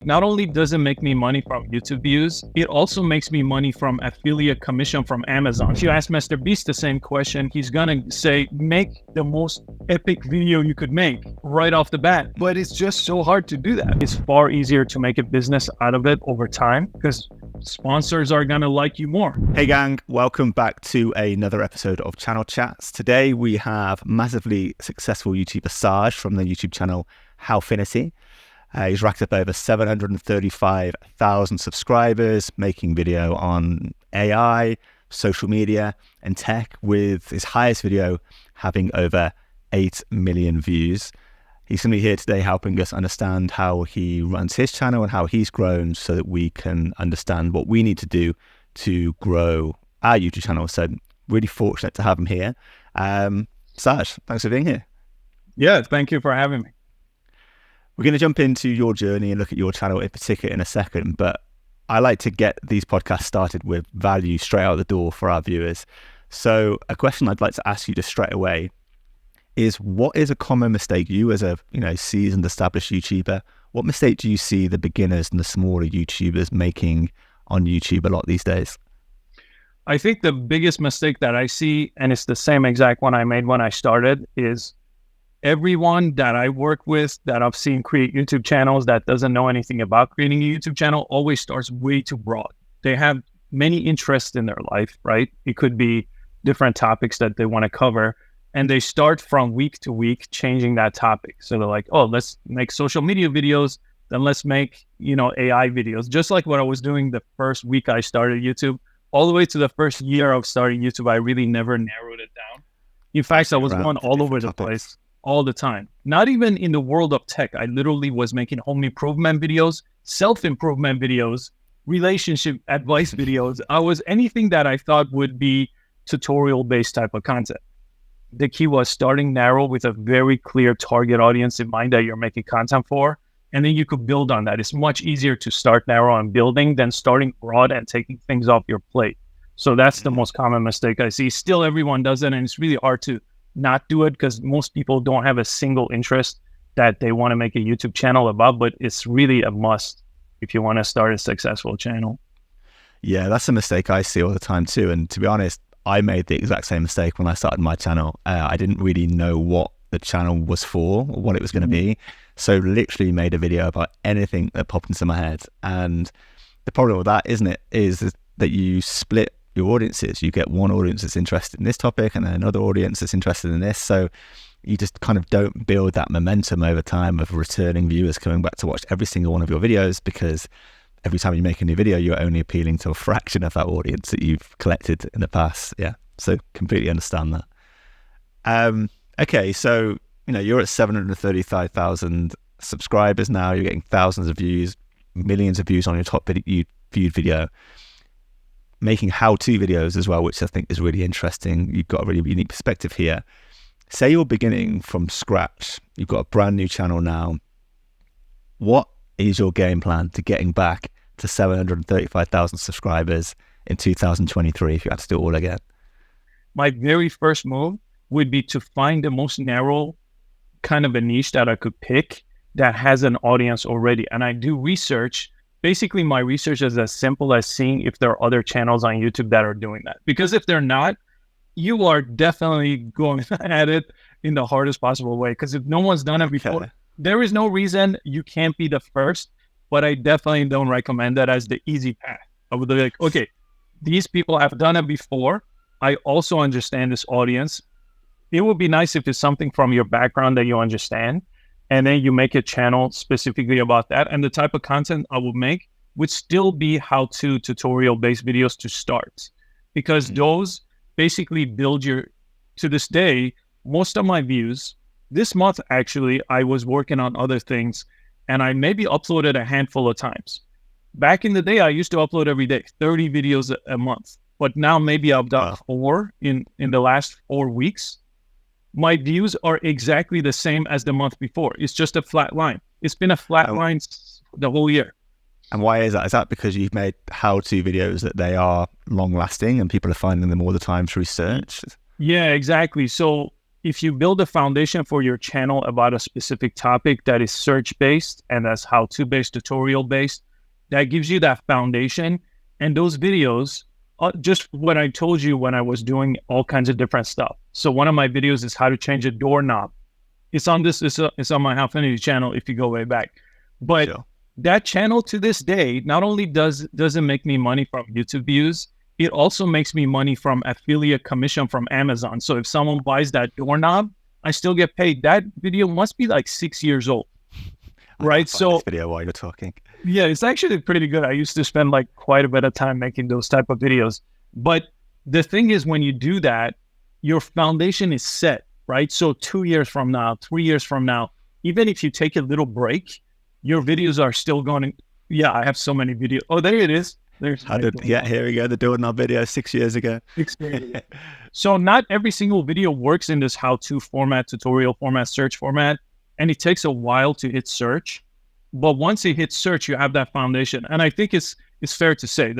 Not only does it make me money from YouTube views, it also makes me money from affiliate commission from Amazon. If you ask Mr. Beast the same question, he's gonna say, make the most epic video you could make right off the bat. But it's just so hard to do that. It's far easier to make a business out of it over time because sponsors are gonna like you more. Hey gang, welcome back to another episode of Channel Chats. Today we have massively successful YouTuber Saj from the YouTube channel Howfinity. He's racked up over 735,000 subscribers, making video on AI, social media, and tech, with his highest video having over 8 million views. He's going to be here today helping us understand how he runs his channel and how he's grown so that we can understand what we need to do to grow our YouTube channel. So really fortunate to have him here. Saj, thanks for being here. Yeah, thank you for having me. We're going to jump into your journey and look at your channel in particular in a second, but I like to get these podcasts started with value straight out the door for our viewers. So a question I'd like to ask you just straight away is, what is a common mistake you as a seasoned established YouTuber, what mistake do you see the beginners and the smaller YouTubers making on YouTube a lot these days? I think the biggest mistake that I see, and it's the same exact one I made when I started, is everyone that I work with that I've seen create YouTube channels that doesn't know anything about creating a YouTube channel always starts way too broad. They have many interests in their life, right? It could be different topics that they want to cover, and they start from week to week changing that topic. So they're like, oh, let's make social media videos, then let's make, AI videos. Just like what I was doing the first week I started YouTube, all the way to the first year of starting YouTube, I really never narrowed it down. In fact, I was going all over the place all the time. Not even in the world of tech. I literally was making home improvement videos, self-improvement videos, relationship advice videos. I was anything that I thought would be tutorial-based type of content. The key was starting narrow with a very clear target audience in mind that you're making content for, and then you could build on that. It's much easier to start narrow and building than starting broad and taking things off your plate. So that's the most common mistake I see. Still, everyone does it, and it's really hard to not do it because most people don't have a single interest that they want to make a YouTube channel about, but it's really a must if you want to start a successful channel. Yeah, that's a mistake I see all the time too. And to be honest, I made the exact same mistake when I started my channel. I didn't really know what the channel was for or what it was going to be. So literally made a video about anything that popped into my head. And the problem with that, isn't it, is that you split your audiences. You get one audience that's interested in this topic and then another audience that's interested in this. So you just kind of don't build that momentum over time of returning viewers coming back to watch every single one of your videos, because every time you make a new video, you're only appealing to a fraction of that audience that you've collected in the past. Yeah. So completely understand that. Okay. So, you're at 735,000 subscribers now. You're getting thousands of views, millions of views on your top viewed video. Making how-to videos as well, which I think is really interesting. You've got a really unique perspective here. Say you're beginning from scratch. You've got a brand new channel now. What is your game plan to getting back to 735,000 subscribers in 2023 if you had to do it all again? My very first move would be to find the most narrow kind of a niche that I could pick that has an audience already. And I do research. Basically, my research is as simple as seeing if there are other channels on YouTube that are doing that. Because if they're not, you are definitely going at it in the hardest possible way. Because if no one's done it before, there is no reason you can't be the first. But I definitely don't recommend that as the easy path. I would be like, okay, these people have done it before. I also understand this audience. It would be nice if it's something from your background that you understand. And then you make a channel specifically about that. And the type of content I would make would still be how-to tutorial-based videos to start. Because those basically build to this day, most of my views, this month actually, I was working on other things and I maybe uploaded a handful of times. Back in the day, I used to upload every day, 30 videos a month. But now maybe I've done 4 in the last 4 weeks. My views are exactly the same as the month before. It's just a flat line. It's been a flat line the whole year. And why is that? Is that because you've made how-to videos that they are long-lasting and people are finding them all the time through search? Yeah, exactly. So if you build a foundation for your channel about a specific topic that is search-based and that's how-to-based, tutorial-based, that gives you that foundation. And those videos, just what I told you when I was doing all kinds of different stuff. So one of my videos is how to change a doorknob. It's on it's on my Howfinity channel if you go way back. But Sure. that channel to this day, not only doesn't make me money from YouTube views, it also makes me money from affiliate commission from Amazon. So if someone buys that doorknob, I still get paid. That video must be like 6 years old, right? So this video while you're talking. yeah, it's actually pretty good. I used to spend like quite a bit of time making those type of videos. But the thing is, when you do that, your foundation is set, right? So 2 years from now, 3 years from now, even if you take a little break, your videos are still going. Yeah, I have so many videos. Oh, there it is. There's Here we go. The doorknob video 6 years ago. So not every single video works in this how-to format, tutorial format, search format, and it takes a while to hit search. But once it hits search, you have that foundation. And I think it's fair to say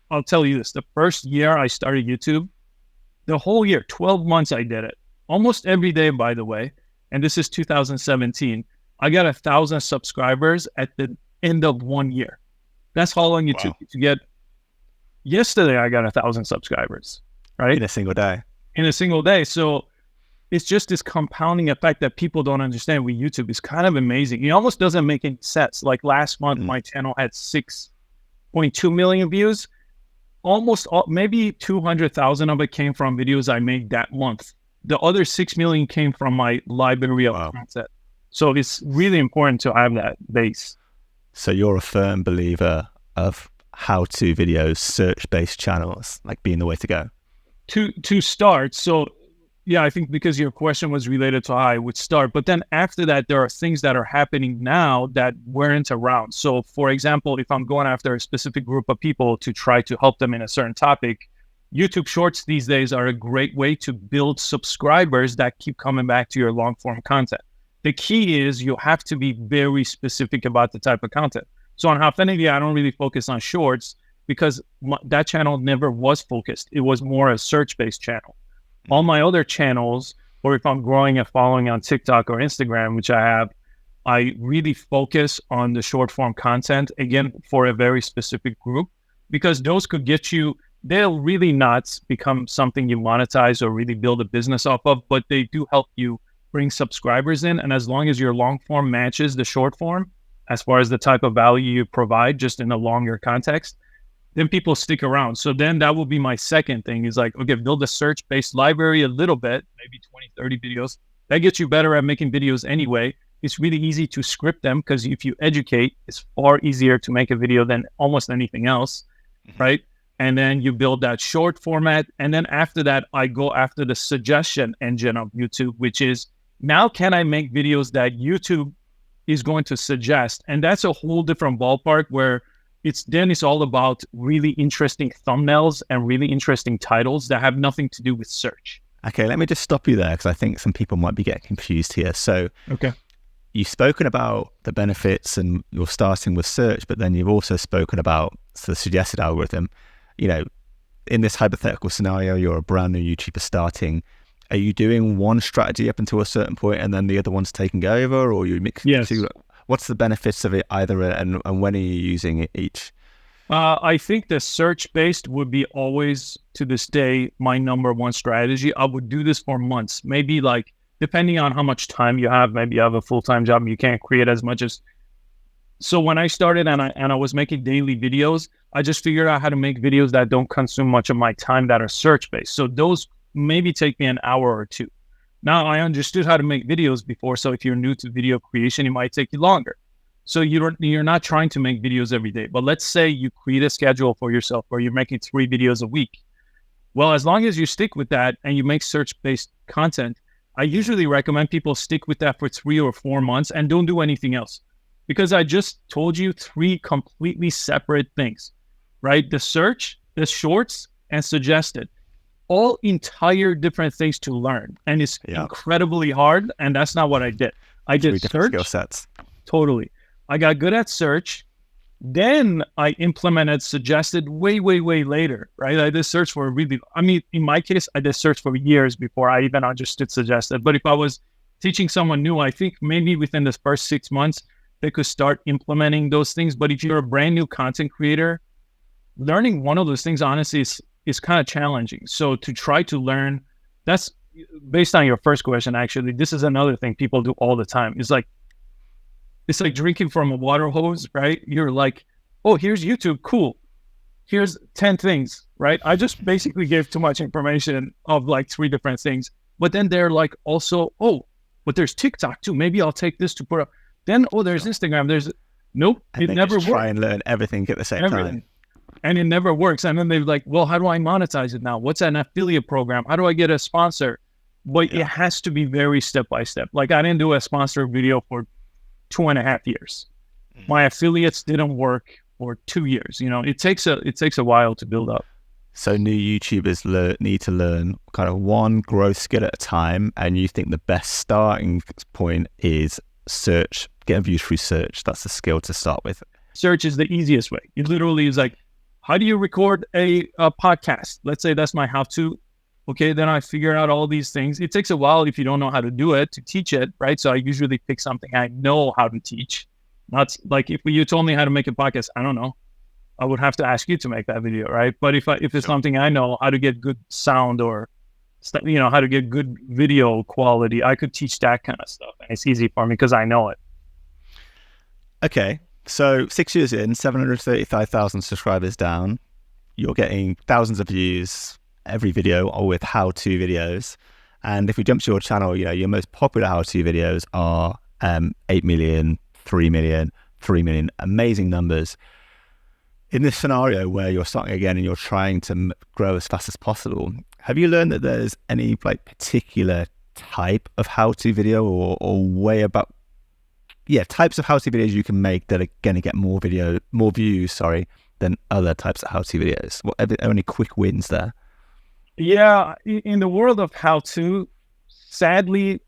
I'll tell you this, the first year I started YouTube, the whole year, 12 months I did it, almost every day, by the way. And this is 2017. I got 1,000 subscribers at the end of 1 year. That's how long it took to get. Yesterday, I got 1,000 subscribers, right? In a single day. In a single day. So it's just this compounding effect that people don't understand with YouTube. It's kind of amazing. It almost doesn't make any sense. Like last month, my channel had 6.2 million views. Maybe 200,000 of it came from videos I made that month. The other 6 million came from my library of content. So it's really important to have that base. So you're a firm believer of how-to videos, search-based channels, like being the way to go? To start, so yeah, I think because your question was related to how I would start. But then after that, there are things that are happening now that weren't around. So for example, if I'm going after a specific group of people to try to help them in a certain topic, YouTube Shorts these days are a great way to build subscribers that keep coming back to your long-form content. The key is you have to be very specific about the type of content. So on Howfinity, I don't really focus on shorts because that channel never was focused. It was more a search-based channel. All my other channels, or if I'm growing a following on TikTok or Instagram, which I have, I really focus on the short-form content, again, for a very specific group, because those could get you, they'll really not become something you monetize or really build a business off of, but they do help you bring subscribers in. And as long as your long form matches the short form, as far as the type of value you provide, just in a longer context, then people stick around. So then that will be my second thing is like, okay, build a search-based library a little bit, maybe 20, 30 videos. That gets you better at making videos anyway. It's really easy to script them because if you educate, it's far easier to make a video than almost anything else, right? And then you build that short format. And then after that, I go after the suggestion engine of YouTube, which is, now can I make videos that YouTube is going to suggest? And that's a whole different ballpark where it's all about really interesting thumbnails and really interesting titles that have nothing to do with search. Okay, let me just stop you there because I think some people might be getting confused here. So okay, you've spoken about the benefits and you're starting with search, but then you've also spoken about the suggested algorithm. You know, in this hypothetical scenario, you're a brand new YouTuber starting. Are you doing one strategy up until a certain point and then the other one's taking over, or you mix yes. two? What's the benefits of it either, and when are you using it each? I think the search-based would be always, to this day, my number one strategy. I would do this for months, maybe like, depending on how much time you have, maybe you have a full-time job and you can't create as much as. So when I started and I was making daily videos, I just figured out how to make videos that don't consume much of my time that are search-based. So those maybe take me an hour or two. Now, I understood how to make videos before, so if you're new to video creation, it might take you longer. So you're not trying to make videos every day. But let's say you create a schedule for yourself where you're making 3 videos a week. Well, as long as you stick with that and you make search-based content, I usually recommend people stick with that for 3 or 4 months and don't do anything else. Because I just told you 3 completely separate things, right? The search, the shorts, and suggested. All entire different things to learn. And it's incredibly hard. And that's not what I did. I did search. Skill sets. Totally. I got good at search. Then I implemented suggested way, way, way later, right? I did search for in my case, I did search for years before I even understood suggested. But if I was teaching someone new, I think maybe within the first 6 months, they could start implementing those things. But if you're a brand new content creator, learning one of those things, honestly, is kind of challenging. So to try to learn, that's based on your first question, actually, this is another thing people do all the time. It's like drinking from a water hose, right? You're like, oh, here's YouTube. Cool. Here's 10 things, right? I just basically gave too much information of like 3 different things. But then they're like also, oh, but there's TikTok too. Maybe I'll take this to put up. Then, oh, there's Instagram. Nope, and it never works. Try and learn everything at the same time. And it never works. And then they're like, well, how do I monetize it now? What's an affiliate program? How do I get a sponsor? But it has to be very step by step. Like I didn't do a sponsored video for 2.5 years. My affiliates didn't work for 2 years. It takes a while to build up. So new YouTubers need to learn kind of one growth skill at a time. And you think the best starting point is search, get views through search. That's the skill to start with. Search is the easiest way. It literally is like, how do you record a podcast? Let's say that's my how-to. Okay, then I figure out all these things. It takes a while if you don't know how to do it to teach it, right? So I usually pick something I know how to teach. Not like if you told me how to make a podcast, I don't know. I would have to ask you to make that video, right? But if it's something I know, how to get good sound or how to get good video quality, I could teach that kind of stuff. And it's easy for me because I know it. Okay. So 6 years in, 735,000 subscribers down, you're getting thousands of views every video or with how-to videos. And if we jump to your channel, your most popular how-to videos are 8 million, 3 million, 3 million, amazing numbers. In this scenario where you're starting again and you're trying to grow as fast as possible, have you learned that there's any like particular type of how-to video or way about types of how-to videos you can make that are going to get more views, than other types of how-to videos? What are any quick wins there? Yeah, in the world of how-to, sadly,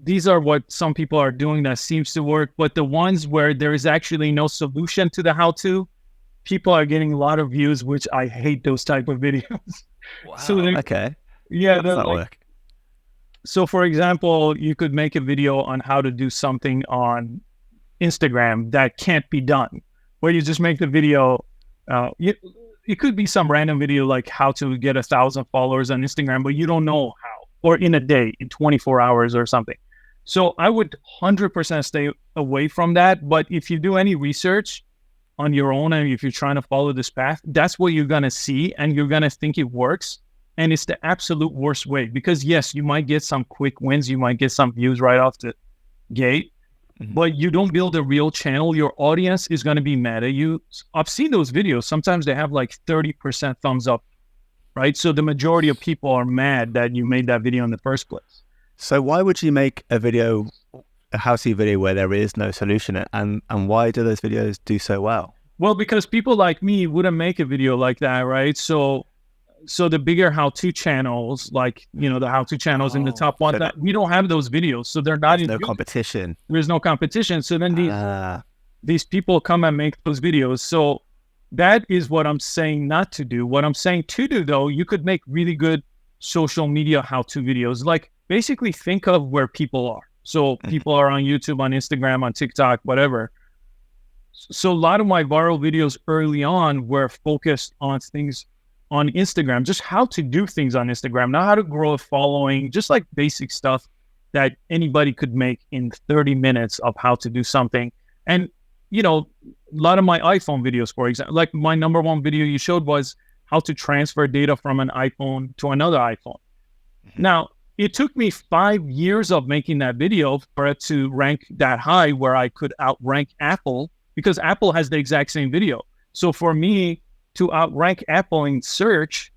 these are what some people are doing that seems to work. But the ones where there is actually no solution to the how-to, people are getting a lot of views, which I hate those type of videos. Wow. So Okay. Yeah, how does that work? So, for example, you could make a video on how to do something on Instagram that can't be done, where you just make the video. It could be some random video like how to get 1,000 followers on Instagram, but you don't know how, or in a day, in 24 hours or something. So I would 100% stay away from that. But if you do any research on your own, and if you're trying to follow this path, that's what you're going to see, and you're going to think it works. And it's the absolute worst way because, yes, you might get some quick wins. You might get some views right off the gate, but you don't build a real channel. Your audience is going to be mad at you. I've seen those videos. Sometimes they have like 30% thumbs up, right? So the majority of people are mad that you made that video in the first place. So why would you make a how-to video where there is no solution? And why do those videos do so well? Well, because people like me wouldn't make a video like that, right? So the bigger how-to channels, like, the how-to channels in the top one, we don't have those videos. So they're not in no competition. There's no competition. So then these people come and make those videos. So that is what I'm saying not to do. What I'm saying to do, though, you could make really good social media how-to videos. Like basically think of where people are. So people are on YouTube, on Instagram, on TikTok, whatever. So a lot of my viral videos early on were focused on things on Instagram, just how to do things on Instagram, not how to grow a following, just like basic stuff that anybody could make in 30 minutes of how to do something. And, a lot of my iPhone videos, for example, like my number one video you showed was how to transfer data from an iPhone to another iPhone. Now, it took me 5 years of making that video for it to rank that high where I could outrank Apple, because Apple has the exact same video. So for me to outrank Apple in search,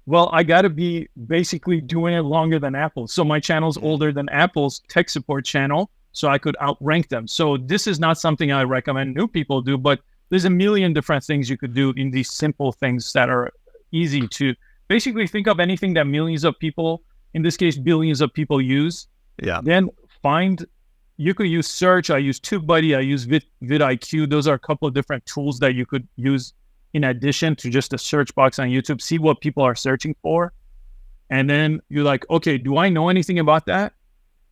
well, I got to be basically doing it longer than Apple. So my channel's older than Apple's tech support channel, so I could outrank them. So this is not something I recommend new people do, but there's a million different things you could do in these simple things that are easy to basically think of anything that millions of people, in this case, billions of people use. Yeah. Then find you could use search. I use TubeBuddy. I use vidIQ. Those are a couple of different tools that you could use in addition to just the search box on YouTube. See what people are searching for. And then you're like, okay, do I know anything about that?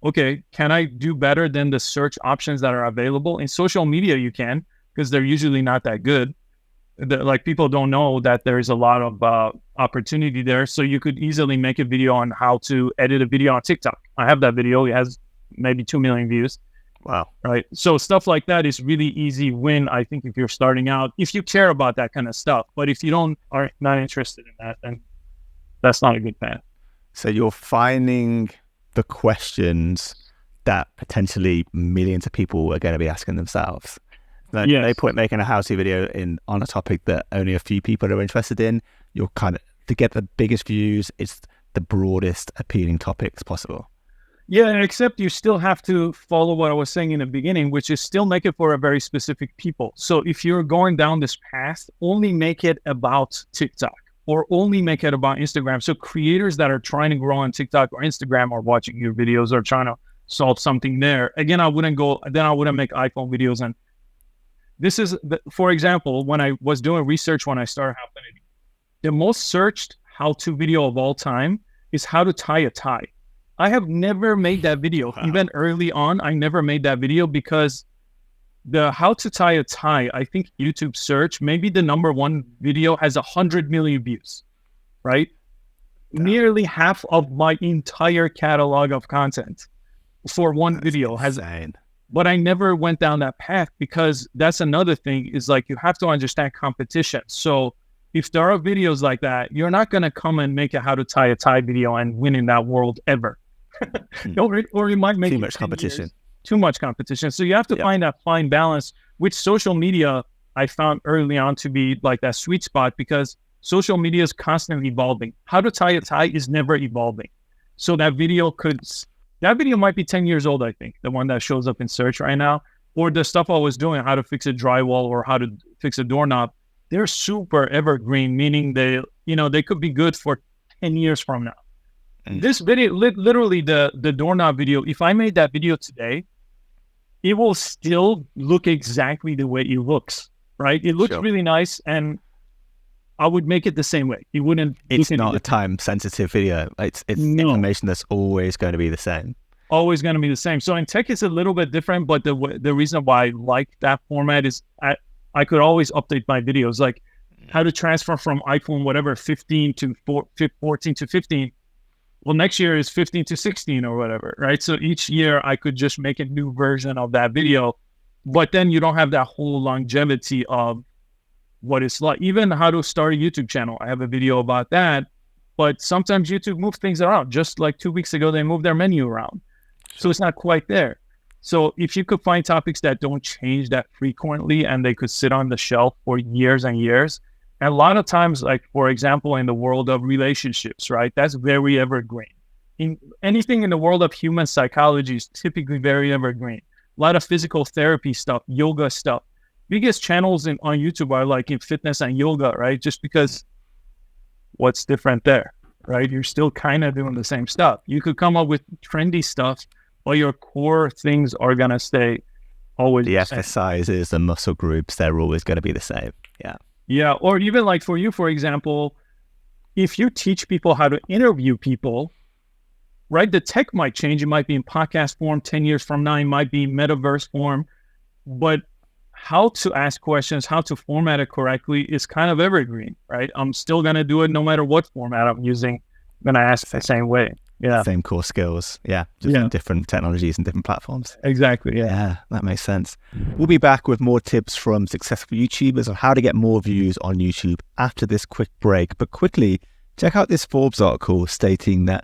Okay, can I do better than the search options that are available? In social media, you can, because they're usually not that good. Like people don't know that there's a lot of opportunity there. So you could easily make a video on how to edit a video on TikTok. I have that video. It has maybe 2 million views. Wow. Right. So stuff like that is really easy win, I think, if you're starting out, if you care about that kind of stuff. But if you are not interested in that, then that's not a good path. So you're finding the questions that potentially millions of people are going to be asking themselves. Like, yes. No point making a how-to video on a topic that only a few people are interested in. You're kind of, to get the biggest views, it's the broadest appealing topics possible. Yeah, except you still have to follow what I was saying in the beginning, which is still make it for a very specific people. So if you're going down this path, only make it about TikTok or only make it about Instagram. So creators that are trying to grow on TikTok or Instagram or watching your videos or trying to solve something there. Again, I wouldn't make iPhone videos. And this is, for example, when I was doing research when I started Howfinity, the most searched how-to video of all time is how to tie a tie. I have never made that video. Wow. Even early on, I never made that video because the how to tie a tie, I think YouTube search, maybe the number one video has 100 million views, right? Yeah. Nearly half of my entire catalog of content for one video has, but I never went down that path because that's another thing is like, you have to understand competition. So if there are videos like that, you're not going to come and make a how to tie a tie video and win in that world ever. or you might make too much competition. Too much competition. So you have to find that fine balance, which social media I found early on to be like that sweet spot because social media is constantly evolving. How to tie a tie is never evolving. So that video might be 10 years old, I think, the one that shows up in search right now, or the stuff I was doing, how to fix a drywall or how to fix a doorknob. They're super evergreen, meaning they could be good for 10 years from now. This video, literally the doorknob video, if I made that video today, it will still look exactly the way it looks, right? It looks really nice, and I would make it the same way. It wouldn't. It's not a time-sensitive video. It's information that's always going to be the same. Always going to be the same. So in tech, it's a little bit different, but the reason why I like that format is I could always update my videos, like how to transfer from iPhone 15 to 14 to 15. Well, next year is 15 to 16 or whatever, right? So each year I could just make a new version of that video, but then you don't have that whole longevity of what it's like. Even how to start a YouTube channel. I have a video about that, but sometimes YouTube moves things around. Just like 2 weeks ago, they moved their menu around. So it's not quite there. So if you could find topics that don't change that frequently and they could sit on the shelf for years and years, and a lot of times, like, for example, in the world of relationships, right? That's very evergreen. In anything in the world of human psychology is typically very evergreen. A lot of physical therapy stuff, yoga stuff. Biggest channels on YouTube are like in fitness and yoga, right? Just because what's different there, right? You're still kind of doing the same stuff. You could come up with trendy stuff, but your core things are going to stay always the exercises, the muscle groups, they're always going to be the same. Yeah. Yeah, or even like for you, for example, if you teach people how to interview people, right, the tech might change. It might be in podcast form 10 years from now. It might be metaverse form. But how to ask questions, how to format it correctly is kind of evergreen, right? I'm still going to do it no matter what format I'm using. I'm going to ask the same way. Yeah. Same core skills. Yeah. Just different technologies and different platforms. Exactly. Yeah, that makes sense. We'll be back with more tips from successful YouTubers on how to get more views on YouTube after this quick break. But quickly, check out this Forbes article stating that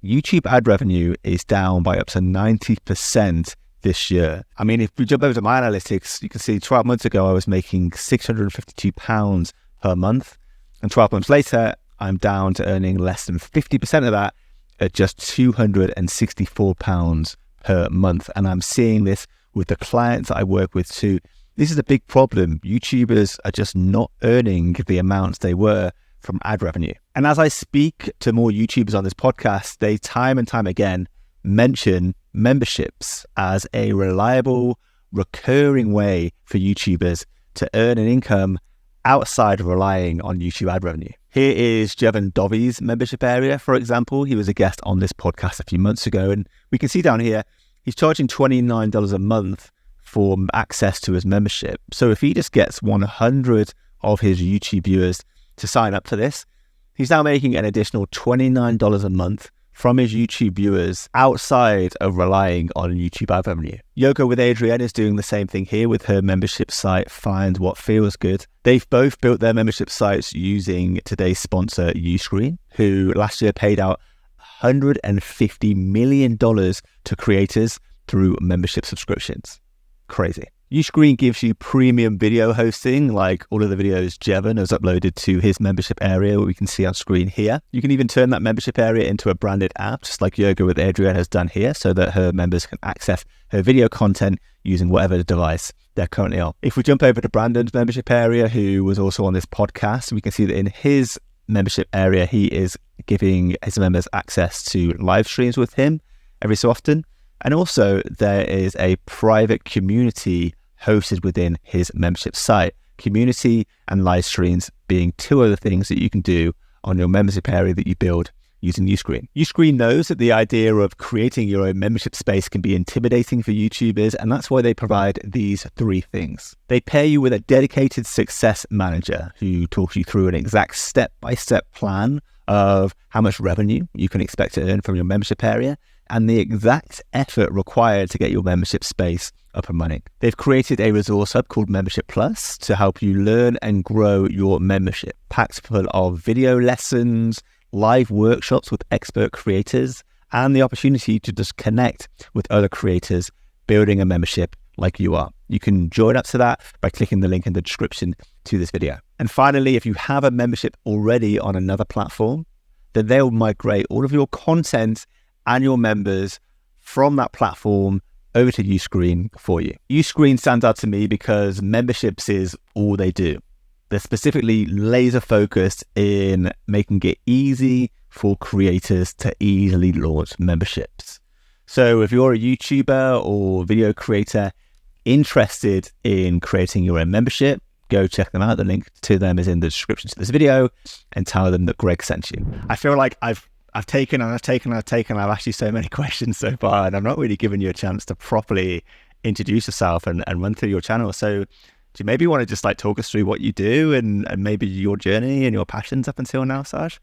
YouTube ad revenue is down by up to 90% this year. I mean, if we jump over to my analytics, you can see 12 months ago, I was making £652 per month. And 12 months later, I'm down to earning less than 50% of that at just £264 per month. And I'm seeing this with the clients that I work with too. This is a big problem. YouTubers are just not earning the amounts they were from ad revenue. And as I speak to more YouTubers on this podcast, they time and time again mention memberships as a reliable, recurring way for YouTubers to earn an income outside of relying on YouTube ad revenue. Here is Jevon Dovy's membership area, for example. He was a guest on this podcast a few months ago, and we can see down here, he's charging $29 a month for access to his membership. So if he just gets 100 of his YouTube viewers to sign up for this, he's now making an additional $29 a month from his YouTube viewers outside of relying on YouTube ad revenue. Yoga with Adrienne is doing the same thing here with her membership site, Find What Feels Good. They've both built their membership sites using today's sponsor, Uscreen, who last year paid out $150 million to creators through membership subscriptions. Crazy. Uscreen gives you premium video hosting, like all of the videos Jevon has uploaded to his membership area, we can see on screen here. You can even turn that membership area into a branded app, just like Yoga with Adrienne has done here, so that her members can access her video content using whatever device they're currently on. If we jump over to Brandon's membership area, who was also on this podcast, we can see that in his membership area, he is giving his members access to live streams with him every so often. And also there is a private community hosted within his membership site. Community and live streams being two other things that you can do on your membership area that you build using Uscreen. Uscreen knows that the idea of creating your own membership space can be intimidating for YouTubers, and that's why they provide these three things. They pair you with a dedicated success manager who talks you through an exact step-by-step plan of how much revenue you can expect to earn from your membership area and the exact effort required to get your membership space up and running. They've created a resource hub called Membership Plus to help you learn and grow your membership, packed full of video lessons, live workshops with expert creators, and the opportunity to just connect with other creators building a membership like you are. You can join up to that by clicking the link in the description to this video. And finally, if you have a membership already on another platform, then they'll migrate all of your content and your members from that platform over to Uscreen for you. Uscreen stands out to me because memberships is all they do. They're specifically laser focused in making it easy for creators to easily launch memberships. So if you're a YouTuber or video creator interested in creating your own membership, go check them out. The link to them is in the description to this video, and tell them that Greg sent you. I feel like I've asked you so many questions so far, and I'm not really giving you a chance to properly introduce yourself and run through your channel. So do you maybe want to just like talk us through what you do and maybe your journey and your passions up until now, Saj?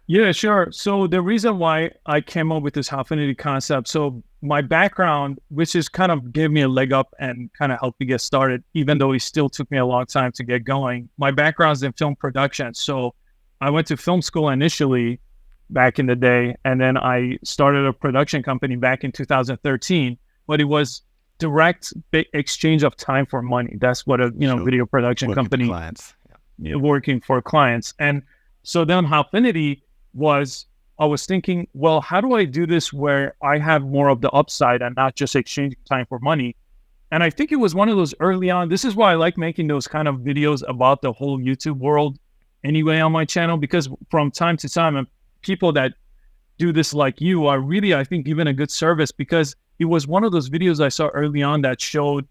Yeah, sure. So the reason why I came up with this Howfinity concept, so my background, which is kind of gave me a leg up and kind of helped me get started, even though it still took me a long time to get going. My background is in film production. So I went to film school initially back in the day, and then I started a production company back in 2013, but it was direct exchange of time for money. That's what a video production company, working for clients. And so then Howfinity was, I was thinking, well, how do I do this where I have more of the upside and not just exchanging time for money? And I think it was one of those early on. This is why I like making those kind of videos about the whole YouTube world anyway on my channel, because from time to time, people that do this like you are really, I think, giving a good service, because it was one of those videos I saw early on that showed,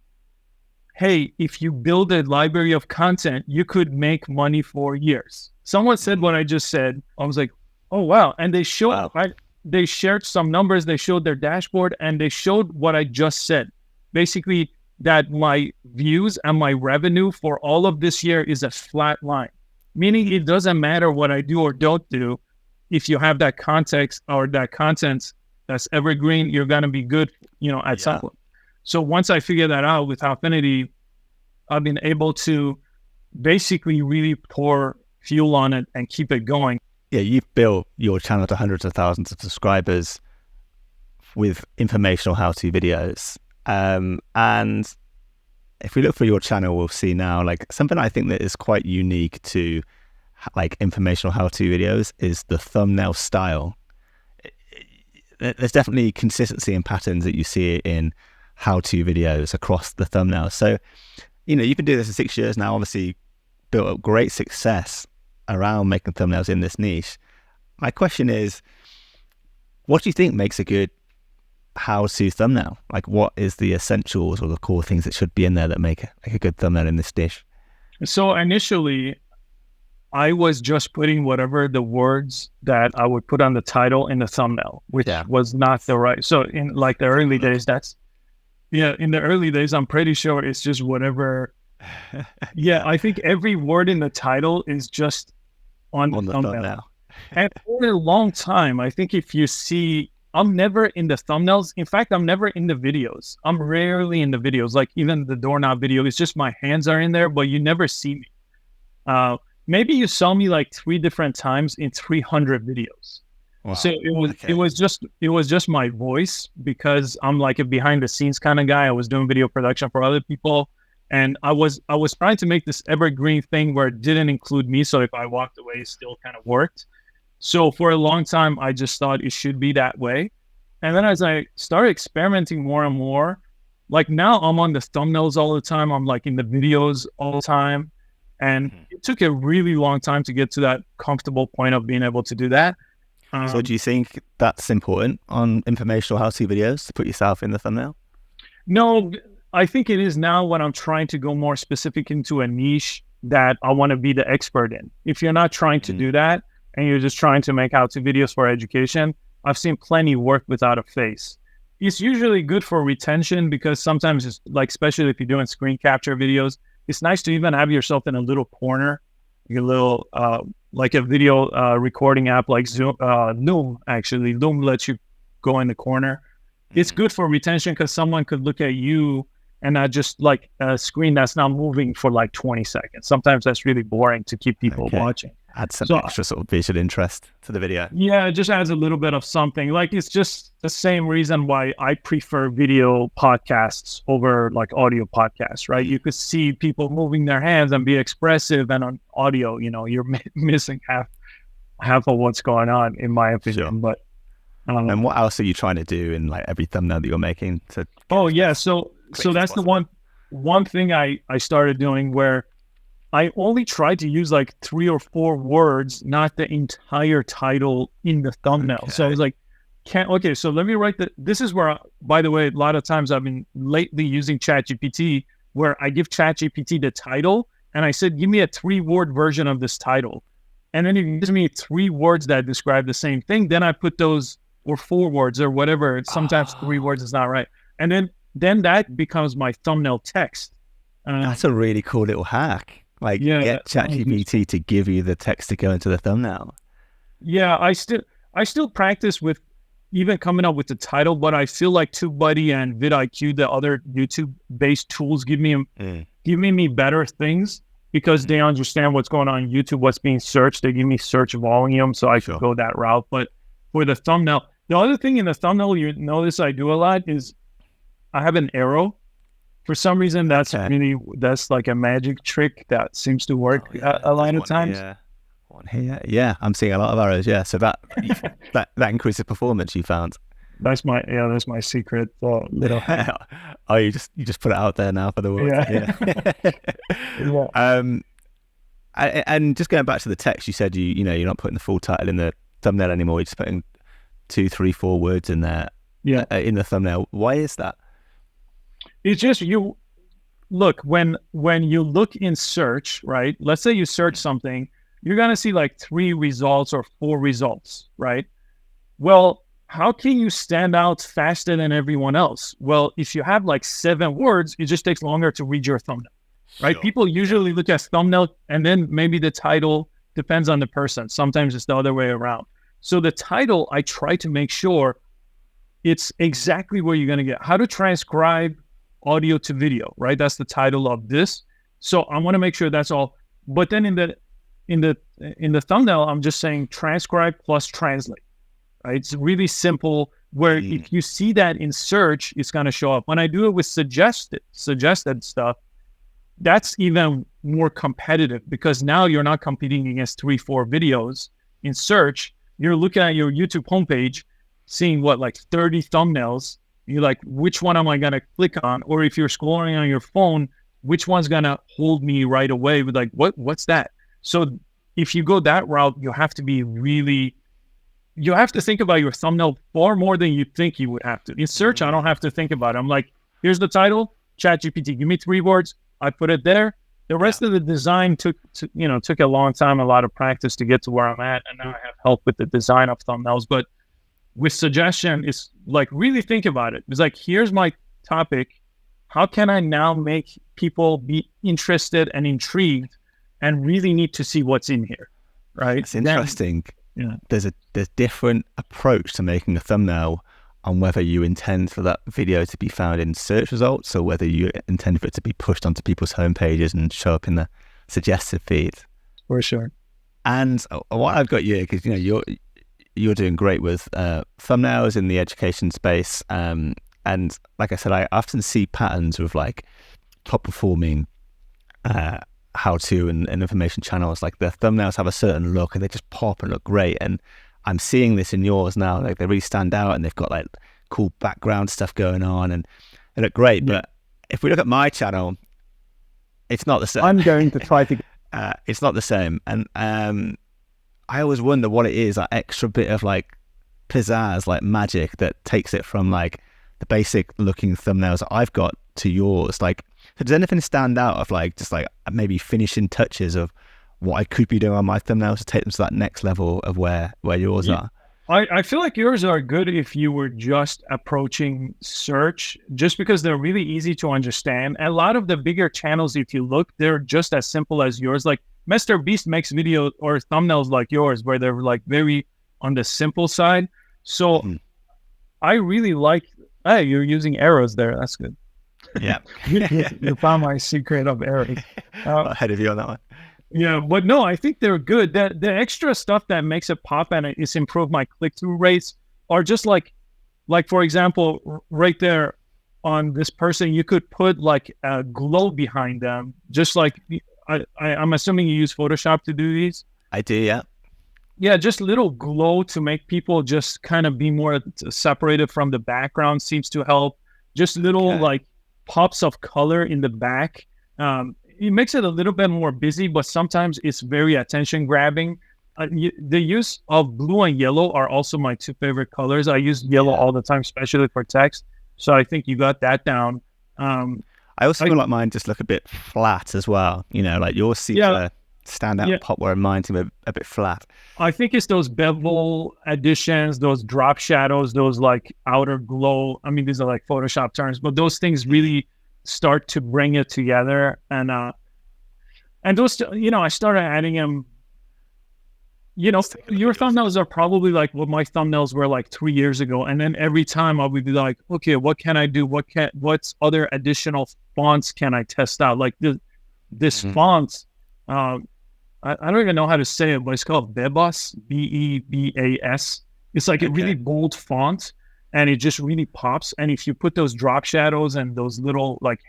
hey, if you build a library of content, you could make money for years. Someone said what I just said. I was like, oh, wow. And they showed, they shared some numbers, they showed their dashboard, and they showed what I just said. Basically, that my views and my revenue for all of this year is a flat line, meaning it doesn't matter what I do or don't do. If you have that context or that content that's evergreen, you're going to be good, at some point. So once I figured that out with Howfinity, I've been able to basically really pour fuel on it and keep it going. Yeah, you've built your channel to hundreds of thousands of subscribers with informational how-to videos. And if we look through your channel, we'll see now, like, something I think that is quite unique to like informational how-to videos is the thumbnail style. There's definitely consistency and patterns that you see in how-to videos across the thumbnails. So, you've been doing this for 6 years now, obviously built up great success around making thumbnails in this niche. My question is, what do you think makes a good how-to thumbnail? Like, what is the essentials or the core things that should be in there that make a good thumbnail in this dish? So initially, I was just putting whatever the words that I would put on the title in the thumbnail, which was not the right. So in like the early days, in the early days, I'm pretty sure it's just whatever. I think every word in the title is just on the thumbnail. And for a long time, I think if you see, I'm never in the thumbnails. In fact, I'm never in the videos. I'm rarely in the videos. Like even the doorknob video, it's just my hands are in there, but you never see me. Maybe you saw me like 3 different times in 300 videos. Wow. So it was just my voice, because I'm like a behind the scenes kind of guy. I was doing video production for other people, and I was trying to make this evergreen thing where it didn't include me. So if I walked away, it still kind of worked. So for a long time, I just thought it should be that way. And then as I started experimenting more and more, like now I'm on the thumbnails all the time. I'm like in the videos all the time. And it took a really long time to get to that comfortable point of being able to do that. So do you think that's important on informational how-to videos, to put yourself in the thumbnail? No, I think it is now when I'm trying to go more specific into a niche that I want to be the expert in. If you're not trying to do that, and you're just trying to make how-to videos for education, I've seen plenty work without a face. It's usually good for retention, because sometimes it's like, especially if you're doing screen capture videos, it's nice to even have yourself in a little corner, a little, like a video recording app like Zoom, Loom, actually. Loom lets you go in the corner. It's good for retention, because someone could look at you and not just like a screen that's not moving for like 20 seconds. Sometimes that's really boring to keep people watching. Add some extra sort of visual interest to the video. Yeah, it just adds a little bit of something. Like, it's just the same reason why I prefer video podcasts over like audio podcasts, right? You could see people moving their hands and be expressive, and on audio, you're missing half of what's going on, in my opinion. Sure. But and what else are you trying to do in like every thumbnail that you're making to? So that's the one thing I started doing, where I only tried to use like 3 or 4 words, not the entire title in the thumbnail. Okay. So I was like, so let me write this is where, by the way, a lot of times I've been lately using ChatGPT, where I give ChatGPT the title and I said, give me a 3-word version of this title. And then it gives me 3 words that describe the same thing. Then I put those, or 4 words or whatever. Sometimes 3 words is not right. And then that becomes my thumbnail text. That's a really cool little hack. Like, get ChatGPT to give you the text to go into the thumbnail. Yeah, I still practice with even coming up with the title, but I feel like TubeBuddy and vidIQ, the other YouTube-based tools, give me better things, because they understand what's going on YouTube, what's being searched. They give me search volume, so I can go that route. But for the thumbnail, the other thing in the thumbnail you notice I do a lot is I have an arrow. For some reason, that's like a magic trick that seems to work a lot of times. One here. Yeah, I'm seeing a lot of arrows. Yeah, so that increases performance, you found. That's my secret little. Oh, you just put it out there now for the world. Yeah. And just going back to the text, you said you're not putting the full title in the thumbnail anymore. You're just putting 2, 3, 4 words in there. Yeah. In the thumbnail. Why is that? It's just, you look, when you look in search, right? Let's say you search something, you're going to see like 3 results or 4 results, right? Well, how can you stand out faster than everyone else? Well, if you have like 7 words, it just takes longer to read your thumbnail, right? Sure. People usually look at thumbnail and then maybe the title, depends on the person. Sometimes it's the other way around. So the title, I try to make sure it's exactly where you're going to get. How to transcribe audio to video, right? That's the title of this. So I want to make sure that's all. But then in the thumbnail, I'm just saying transcribe plus translate, right? It's really simple, where if you see that in search, it's going to show up. When I do it with suggested stuff, that's even more competitive, because now you're not competing against 3, 4 videos in search. You're looking at your YouTube homepage, seeing like 30 thumbnails. You're like, which one am I going to click on? Or if you're scrolling on your phone, which one's going to hold me right away with like, what's that? So if you go that route, you have to be really you have to think about your thumbnail far more than you think you would have to. In search, I don't have to think about it. I'm like, here's the title, ChatGPT, give me 3 words. I put it there. The rest of the design took a long time, a lot of practice to get to where I'm at. And now I have help with the design of thumbnails. But with suggestion, it's like, really think about it. It's like, here's my topic. How can I now make people be interested and intrigued and really need to see what's in here? Right? It's interesting. There's a different approach to making a thumbnail on whether you intend for that video to be found in search results or whether you intend for it to be pushed onto people's homepages and show up in the suggested feed. For sure. And what I've got you, because you're doing great with thumbnails in the education space, and like I said, I often see patterns with like top performing how-to and information channels. Like their thumbnails have a certain look and they just pop and look great. And I'm seeing this in yours now. Like they really stand out and they've got like cool background stuff going on and they look great. Yeah. But if we look at my channel, it's not the same. I'm going to try to. It's not the same. And I always wonder what it is, that extra bit of like pizzazz, like magic that takes it from like the basic looking thumbnails that I've got to yours. Like, does anything stand out of like just like maybe finishing touches of what I could be doing on my thumbnails to take them to that next level of where yours are? I feel like yours are good if you were just approaching search, just because they're really easy to understand. A lot of the bigger channels, if you look, they're just as simple as yours. Like Mr. Beast makes videos or thumbnails like yours where they're like very on the simple side. So I really like, hey, you're using arrows there. That's good. Yeah. You found my secret of arrows. Ahead of you on that one. Yeah, but no, I think they're good. The extra stuff that makes it pop and it's improved my click-through rates are just like for example, right there on this person, you could put like a glow behind them. Just like, I'm assuming you use Photoshop to do these? I do, yeah. Yeah, just little glow to make people just kind of be more separated from the background seems to help. Just little like pops of color in the back. It makes it a little bit more busy, but sometimes it's very attention grabbing. The use of blue and yellow are also my 2 favorite colors. I use yellow all the time, especially for text. So I think you got that down. I also feel like mine just look a bit flat as well. You know, like yours seems to stand out pop where mine seem a bit flat. I think it's those bevel additions, those drop shadows, those like outer glow. I mean, these are like Photoshop terms, but those things really start to bring it together. And those, I started adding them. Your thumbnails are probably like what my thumbnails were like 3 years ago. And then every time I would be like, okay, what can I do? What's other additional fonts can I test out? Like this font, I don't even know how to say it, but it's called Bebas, Bebas. It's like a really bold font, and it just really pops. And if you put those drop shadows and those little like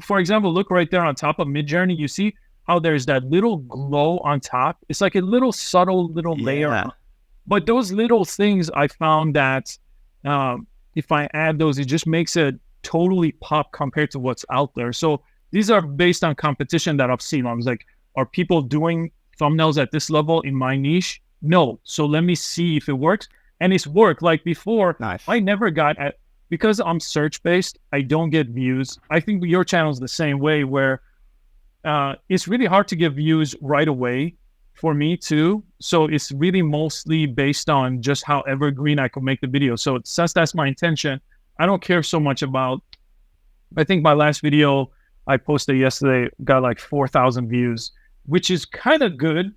for example, look right there on top of Midjourney, you see how there's that little glow on top. It's like a little subtle little layer. But those little things, I found that if I add those, it just makes it totally pop compared to what's out there. So these are based on competition that I've seen. I was like, are people doing thumbnails at this level in my niche? No. So let me see if it works. And it's worked. Like before, I never got because I'm search-based, I don't get views. I think your channel is the same way, where it's really hard to get views right away for me too. So it's really mostly based on just how evergreen I could make the video. So since that's my intention, I don't care so much about, I think my last video I posted yesterday got like 4,000 views, which is kind of good,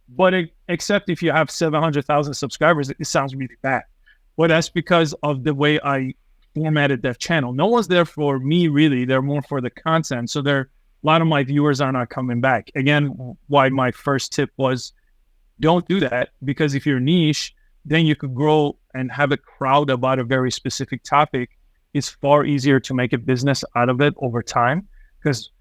but except if you have 700,000 subscribers, it sounds really bad. Well, that's because of the way I formatted that channel. No one's there for me, really. They're more for the content. So a lot of my viewers are not coming back. Again, why my first tip was don't do that, because if you're niche, then you could grow and have a crowd about a very specific topic. It's far easier to make a business out of it over time, because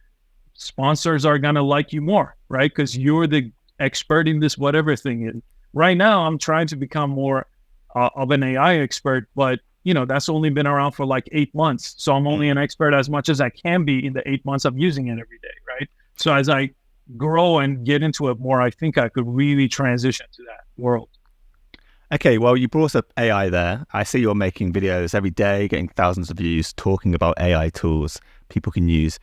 sponsors are going to like you more, right? Because you're the expert in this whatever thing is. Right now, I'm trying to become more of an AI expert, but that's only been around for like 8 months. So I'm only an expert as much as I can be in the 8 months of using it every day, right? So as I grow and get into it more, I think I could really transition to that world. Okay, well, you brought up AI there. I see you're making videos every day, getting thousands of views, talking about AI tools people can use.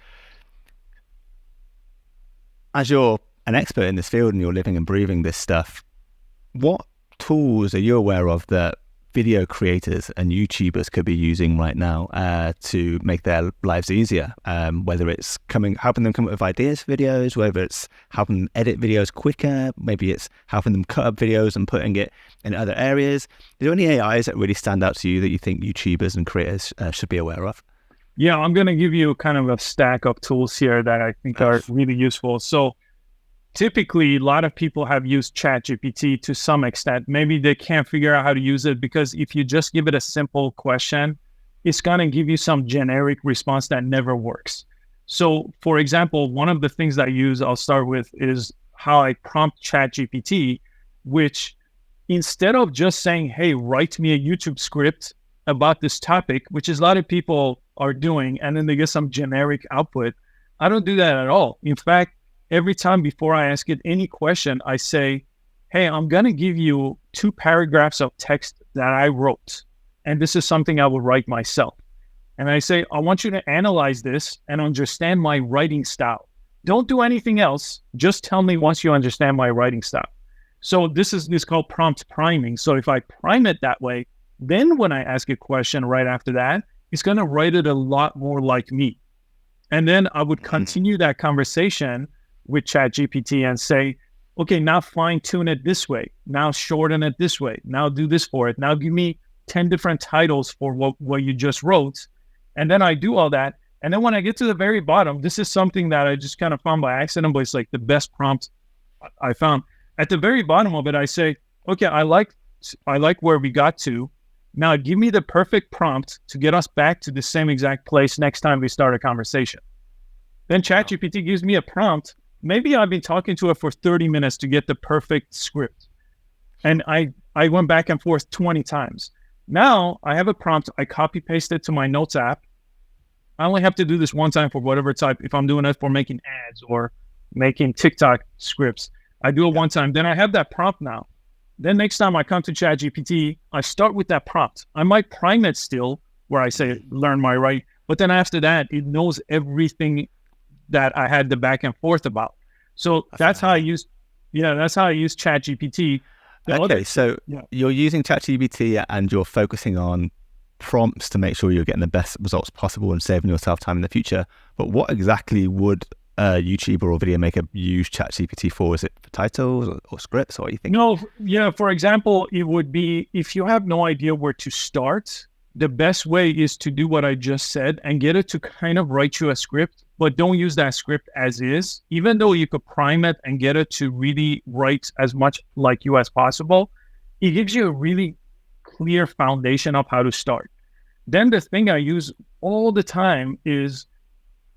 As you're an expert in this field and you're living and breathing this stuff, what tools are you aware of that video creators and YouTubers could be using right now to make their lives easier? Whether it's helping them come up with ideas for videos, whether it's helping them edit videos quicker, maybe it's helping them cut up videos and putting it in other areas. Are there any AIs that really stand out to you that you think YouTubers and creators should be aware of? Yeah, I'm going to give you kind of a stack of tools here that I think are really useful. So typically, a lot of people have used ChatGPT to some extent. Maybe they can't figure out how to use it because if you just give it a simple question, it's going to give you some generic response that never works. So, for example, one of the things I use, I'll start with, is how I prompt ChatGPT, which instead of just saying, hey, write me a YouTube script about this topic, which is a lot of people are doing, and then they get some generic output, I don't do that at all. In fact, every time before I ask it any question, I say, hey, I'm going to give you 2 paragraphs of text that I wrote. And this is something I would write myself. And I say, I want you to analyze this and understand my writing style. Don't do anything else. Just tell me once you understand my writing style. So this is called prompt priming. So if I prime it that way, then when I ask a question right after that, it's going to write it a lot more like me. And then I would continue that conversation with ChatGPT and say, okay, now fine tune it this way. Now shorten it this way. Now do this for it. Now give me 10 different titles for what you just wrote. And then I do all that. And then when I get to the very bottom, this is something that I just kind of found by accident, but it's like the best prompt I found. At the very bottom of it, I say, okay, I like where we got to. Now give me the perfect prompt to get us back to the same exact place next time we start a conversation. Then ChatGPT gives me a prompt. Maybe I've been talking to it for 30 minutes to get the perfect script. And I went back and forth 20 times. Now I have a prompt. I copy paste it to my notes app. I only have to do this one time for whatever type. If I'm doing it for making ads or making TikTok scripts, I do it one time. Then I have that prompt now. Then next time I come to ChatGPT, I start with that prompt. I might prime it still where I say, learn my writing. But then after that, it knows everything that I had the back and forth about. So that's how I use ChatGPT. So you're using ChatGPT and you're focusing on prompts to make sure you're getting the best results possible and saving yourself time in the future. But what exactly would a YouTuber or video maker use ChatGPT for? Is it for titles or scripts, or what are you thinking? No, yeah. For example, it would be if you have no idea where to start, the best way is to do what I just said and get it to kind of write you a script, but don't use that script as is. Even though you could prime it and get it to really write as much like you as possible, it gives you a really clear foundation of how to start. Then the thing I use all the time is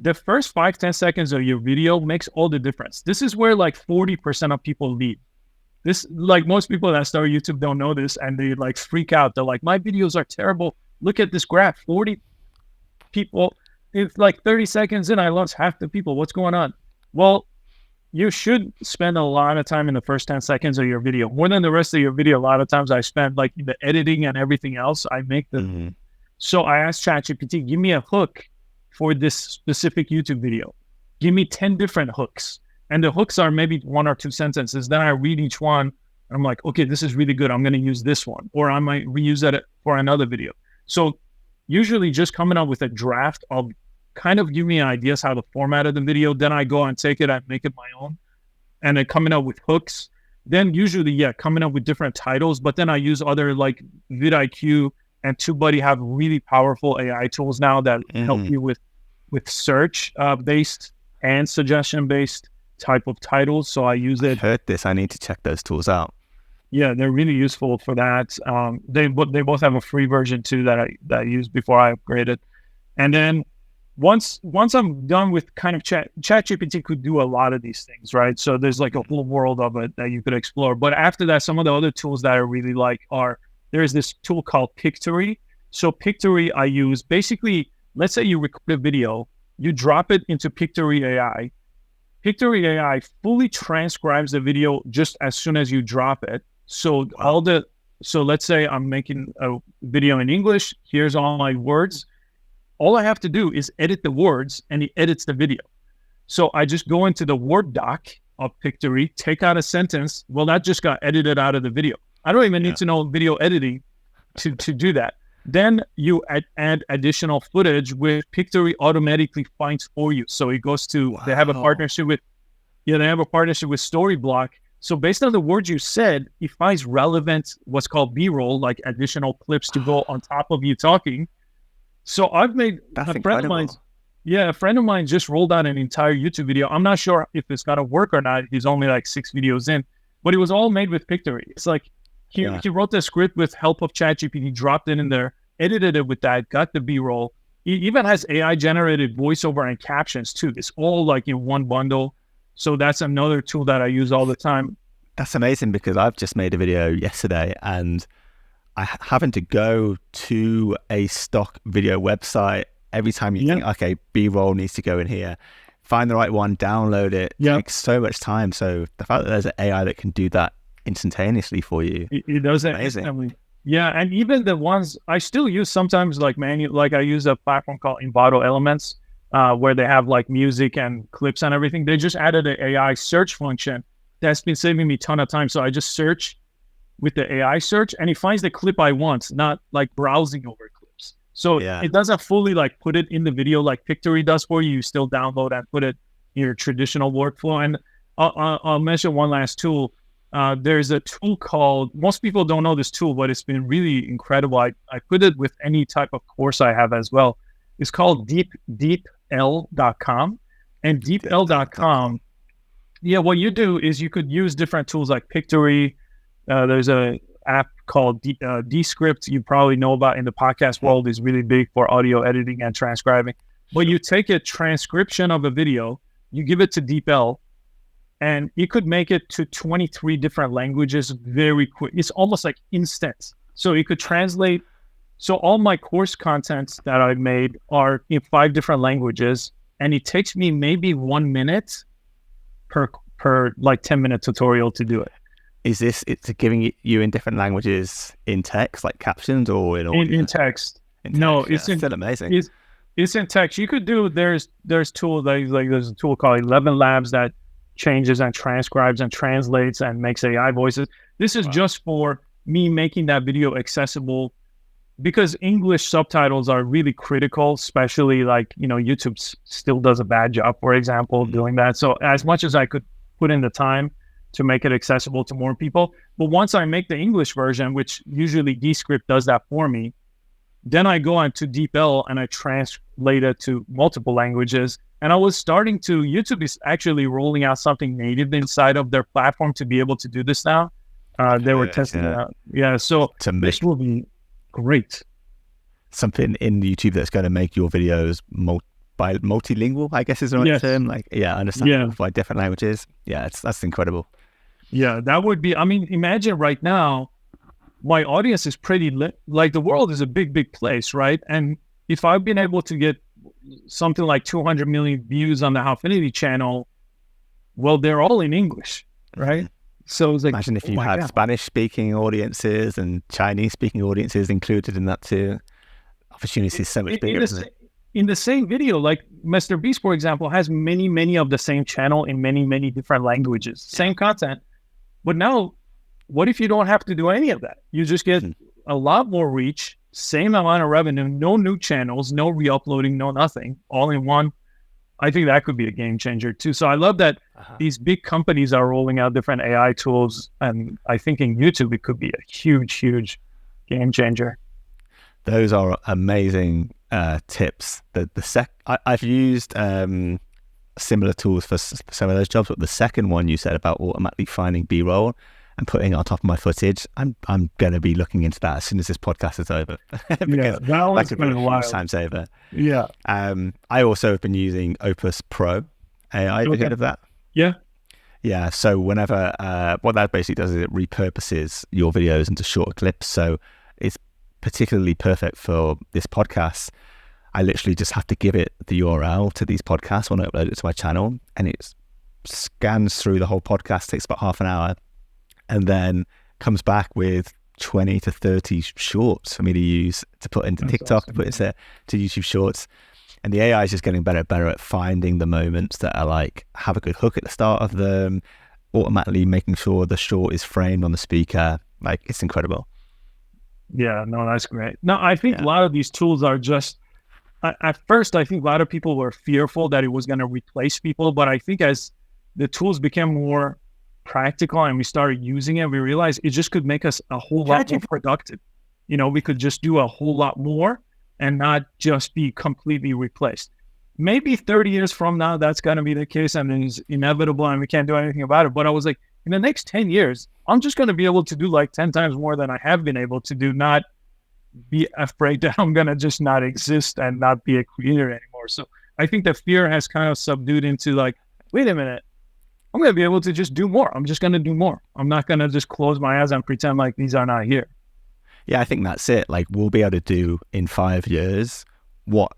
the first 5-10 seconds of your video makes all the difference. This is where like 40% of people leave. This, like most people that start YouTube don't know this and they like freak out. They're like, my videos are terrible. Look at this graph, 40 people. It's like 30 seconds in, I lost half the people. What's going on? Well, you should spend a lot of time in the first 10 seconds of your video. More than the rest of your video, a lot of times I spend like the editing and everything else. I make the... So I asked ChatGPT, give me a hook for this specific YouTube video. Give me 10 different hooks. And the hooks are maybe 1 or 2 sentences. Then I read each one. And I'm like, okay, this is really good. I'm going to use this one. Or I might reuse that for another video. So usually just coming up with a draft of kind of give me ideas how to format the video. Then I go and take it and make it my own. And then coming up with hooks. Then usually, coming up with different titles. But then I use other like vidIQ and TubeBuddy have really powerful AI tools now that help you with search based and suggestion based type of titles. So I use it. I've heard this. I need to check those tools out. Yeah, they're really useful for that. They both have a free version too that I used before I upgraded. And then once I'm done with kind of ChatGPT could do a lot of these things, right? So there's like a whole world of it that you could explore. But after that, some of the other tools that I really like are there's this tool called Pictory. So Pictory I use basically, let's say you record a video, you drop it into Pictory AI. Pictory AI fully transcribes the video just as soon as you drop it. So all the So let's say I'm making a video in English. Here's all my words. All I have to do is edit the words, and he edits the video. So I just go into the Word doc of Pictory, take out a sentence. Well, that just got edited out of the video. I don't even need to know video editing to do that. Then you add additional footage, which Pictory automatically finds for you. So it goes to, they have a partnership with Storyblock. So based on the words you said, it finds relevant, what's called B-roll, like additional clips to go on top of you talking. So I've made a friend of mine just rolled out an entire YouTube video. I'm not sure if it's got to work or not. He's only like 6 videos in, but it was all made with Pictory. It's like he wrote the script with help of ChatGPT, dropped it in there, edited it with that, got the B-roll. He even has AI generated voiceover and captions too. It's all like in one bundle. So that's another tool that I use all the time. That's amazing, because I've just made a video yesterday and I having to go to a stock video website every time you think, okay, B-roll needs to go in here, find the right one, download it. It takes so much time. So the fact that there's an AI that can do that instantaneously for you, it does it instantly. Yeah, and even the ones I still use sometimes, like I use a platform called Envato Elements, where they have like music and clips and everything. They just added an AI search function that's been saving me a ton of time. So I just search with the AI search, and it finds the clip I want, not like browsing over clips. So it doesn't fully like put it in the video like Pictory does for you. You still download and put it in your traditional workflow. And I'll mention one last tool. There's a tool called, most people don't know this tool, but it's been really incredible. I put it with any type of course I have as well. It's called deepl.com. And deepl.com, what you do is you could use different tools like Pictory. There's a app called Descript, you probably know about in the podcast world, is really big for audio editing and transcribing. But you take a transcription of a video, you give it to DeepL, and you could make it to 23 different languages very quick. It's almost like instant. So you could translate. So all my course contents that I've made are in 5 different languages, and it takes me maybe 1 minute per like 10-minute tutorial to do it. Is this, it's giving you in different languages in text, like captions, or in audio? In text? No, it's still amazing. It's in text. You could do, there's tools like there's a tool called 11 Labs that changes and transcribes and translates and makes AI voices. This is just for me making that video accessible, because English subtitles are really critical, especially like, YouTube still does a bad job, for example, doing that. So as much as I could put in the time to make it accessible to more people, but once I make the English version, which usually Descript does that for me, then I go on to DeepL and I translate it to multiple languages. And I was starting to, YouTube is actually rolling out something native inside of their platform to be able to do this now. They were testing it out. Yeah, so this will be great. Something in YouTube that's going to make your videos multilingual, I guess is the right term. Like, understand by different languages. Yeah, that's incredible. Yeah, that would be, imagine right now, my audience is pretty like the world is a big place, right? And if I've been able to get something like 200 million views on the Howfinity channel, well, they're all in English, right? So it's like, imagine if you had Spanish-speaking audiences and Chinese-speaking audiences included in that too. Opportunity is so much bigger, isn't it? In the same video, like Mr. Beast, for example, has many of the same channel in many different languages, same content. But now, what if you don't have to do any of that? You just get a lot more reach, same amount of revenue, no new channels, no re-uploading, no nothing, all in one. I think that could be a game changer too. So I love that these big companies are rolling out different AI tools, and I think in YouTube it could be a huge game changer. Those are amazing tips. I've used similar tools for some of those jobs, but the second one you said about automatically finding B-roll and putting it on top of my footage, I'm going to be looking into that as soon as this podcast is over. That could be a while. Time saver. Yeah. I also have been using Opus Pro AI. Have you heard of that? Yeah. Yeah. So whenever, what that basically does is it repurposes your videos into shorter clips. So it's particularly perfect for this podcast. I literally just have to give it the URL to these podcasts when I upload it to my channel, and it scans through the whole podcast, takes about half an hour, and then comes back with 20 to 30 shorts for me to use to put into TikTok, to put into to YouTube Shorts. And the AI is just getting better and better at finding the moments that are like, have a good hook at the start of them, automatically making sure the short is framed on the speaker. Like, it's incredible. Yeah, no, that's great. No, I think a lot of these tools are just, at first, I think a lot of people were fearful that it was going to replace people. But I think as the tools became more practical and we started using it, we realized it just could make us a whole lot more productive. You know, we could just do a whole lot more and not just be completely replaced. Maybe 30 years from now, that's going to be the case and it's inevitable and we can't do anything about it. But I was like, in the next 10 years, I'm just going to be able to do like 10 times more than I have been able to do, not be afraid that I'm going to just not exist and not be a creator anymore. So I think the fear has kind of subdued into like, wait a minute, I'm going to be able to just do more. I'm just going to do more. I'm not going to just close my eyes and pretend like these are not here. Yeah, I think that's it. Like, we'll be able to do in 5 years what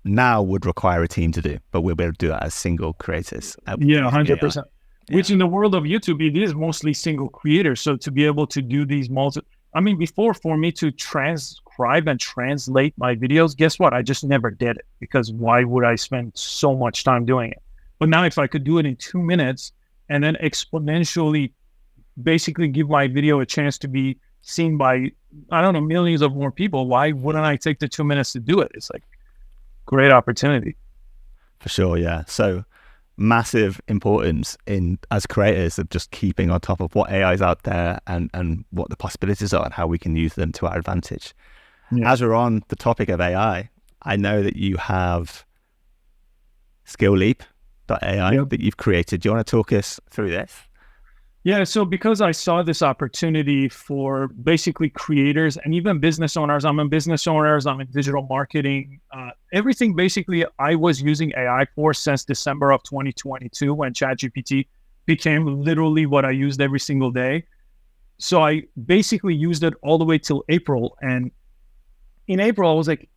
now would require a team to do, but we'll be able to do that as single creators. Yeah, 100%. Yeah. Which in the world of YouTube, it is mostly single creators. So to be able to do these before, for me to transcribe and translate my videos, guess what? I just never did it, because why would I spend so much time doing it? But now if I could do it in 2 minutes and then exponentially basically give my video a chance to be seen by, I don't know, millions of more people, why wouldn't I take the 2 minutes to do it? It's like great opportunity. For sure, yeah. So massive importance in, as creators, of just keeping on top of what AI is out there and what the possibilities are and how we can use them to our advantage. Yeah. As we're on the topic of AI, I know that you have SkillLeap.ai that you've created. Do you want to talk us through this? Yeah, so because I saw this opportunity for basically creators and even business owners, I'm in business owners, I'm in digital marketing, everything basically I was using AI for since December of 2022 when ChatGPT became literally what I used every single day. So I basically used it all the way till April. And in April, I was like,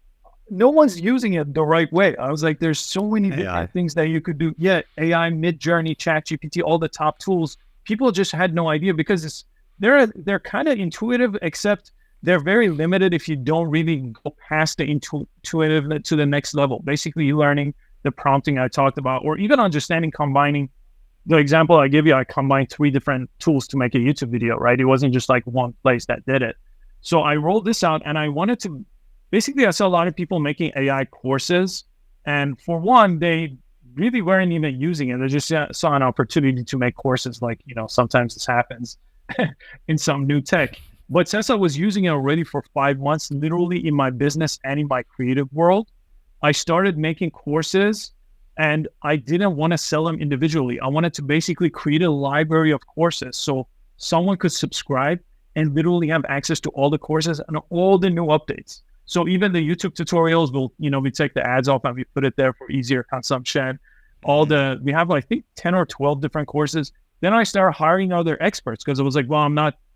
no one's using it the right way. I was like, there's so many different things that you could do. Yeah, AI, Midjourney, ChatGPT, all the top tools. People just had no idea because they're kind of intuitive, except they're very limited if you don't really go past the intuitive to the next level. Basically, learning the prompting I talked about, or even understanding, combining. The example I give you, I combined 3 different tools to make a YouTube video, right? It wasn't just like one place that did it. So I rolled this out and I wanted to, basically I saw a lot of people making AI courses. And for one, they really weren't even using it. They just saw an opportunity to make courses, like, you know, sometimes this happens in some new tech. But since I was using it already for 5 months, literally in my business and in my creative world, I started making courses and I didn't want to sell them individually. I wanted to basically create a library of courses so someone could subscribe and literally have access to all the courses and all the new updates. So even the YouTube tutorials will, you know, we take the ads off and we put it there for easier consumption. We have, I think, 10 or 12 different courses. Then I started hiring other experts because it was like, well,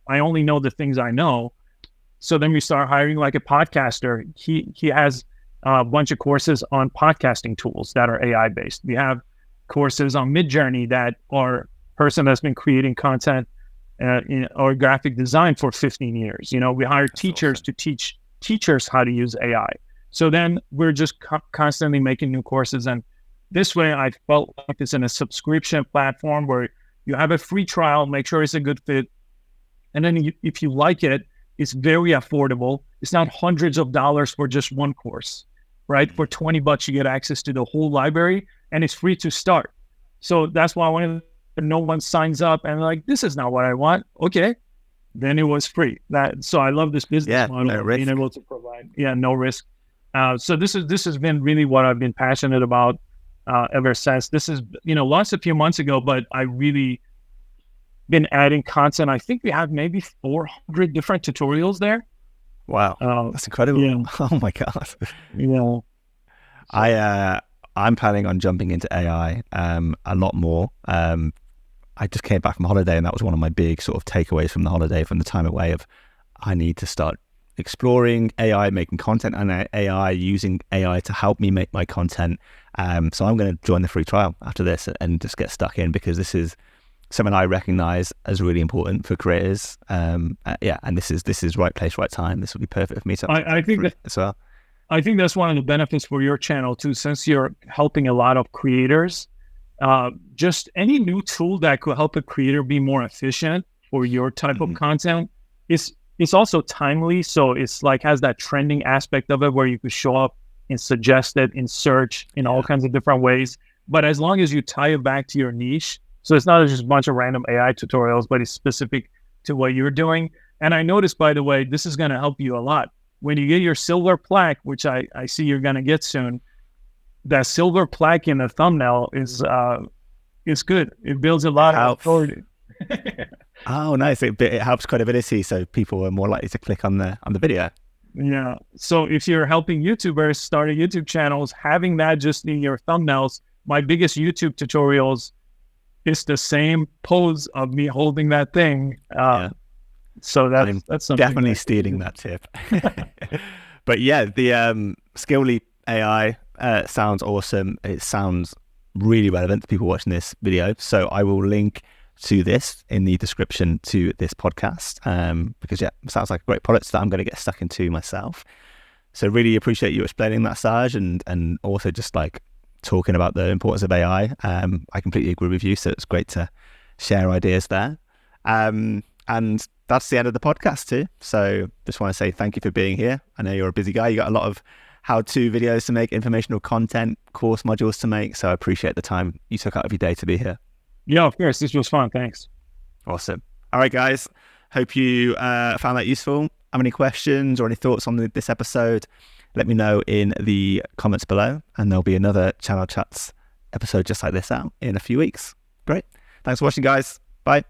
I only know the things I know. So then we start hiring like a podcaster. He has a bunch of courses on podcasting tools that are AI based. We have courses on Midjourney that are person that's been creating content or graphic design for 15 years. You know, we hire teachers to teach teachers how to use AI. So then we're just constantly making new courses. And this way I felt like it's in a subscription platform where you have a free trial, make sure it's a good fit. And then if you like it, it's very affordable. It's not hundreds of dollars for just one course, right? For $20, you get access to the whole library and it's free to start. So that's why when no one signs up and like, this is not what I want. Okay. Then it was free. So I love this business model of being able to provide, no risk. So this has been really what I've been passionate about ever since. This is, launched a few months ago, but I really been adding content. I think we have maybe 400 different tutorials there. Wow, that's incredible. Yeah. Oh my God. I'm planning on jumping into AI a lot more. I just came back from holiday and that was one of my big sort of takeaways from the holiday, from the time away, of I need to start exploring AI, making content and AI, using AI to help me make my content. So I'm going to join the free trial after this and just get stuck in, because this is something I recognize as really important for creators. Yeah, and this is right place, right time. This will be perfect for me to I think that as well. I think that's one of the benefits for your channel too, since you're helping a lot of creators. Just any new tool that could help a creator be more efficient for your type of content it's also timely. So it's like has that trending aspect of it where you could show up in suggested, in search, in all kinds of different ways. But as long as you tie it back to your niche, so it's not just a bunch of random AI tutorials, but it's specific to what you're doing. And I noticed, by the way, this is going to help you a lot. When you get your silver plaque, which I see you're going to get soon, that silver plaque in the thumbnail is good. It builds a lot of authority. Oh, nice. It helps credibility, so people are more likely to click on the video. Yeah. So if you're helping YouTubers start a YouTube channels, having that just in your thumbnails, my biggest YouTube tutorials is the same pose of me holding that thing. So that's something definitely stealing that tip. But yeah, the Skill Leap AI sounds awesome. It sounds really relevant to people watching this video. So I will link to this in the description to this podcast, because it sounds like a great product that I'm going to get stuck into myself. So really appreciate you explaining that, Saj, and also just like talking about the importance of AI. I completely agree with you. So it's great to share ideas there. And that's the end of the podcast too. So just want to say thank you for being here. I know you're a busy guy. You got a lot of how-to videos to make, informational content, course modules to make. So I appreciate the time you took out of your day to be here. Yeah, of course. This was fun. Thanks. Awesome. All right, guys. Hope you found that useful. Have any questions or any thoughts on this episode? Let me know in the comments below, and there'll be another Channel Chats episode just like this out in a few weeks. Great. Thanks for watching, guys. Bye.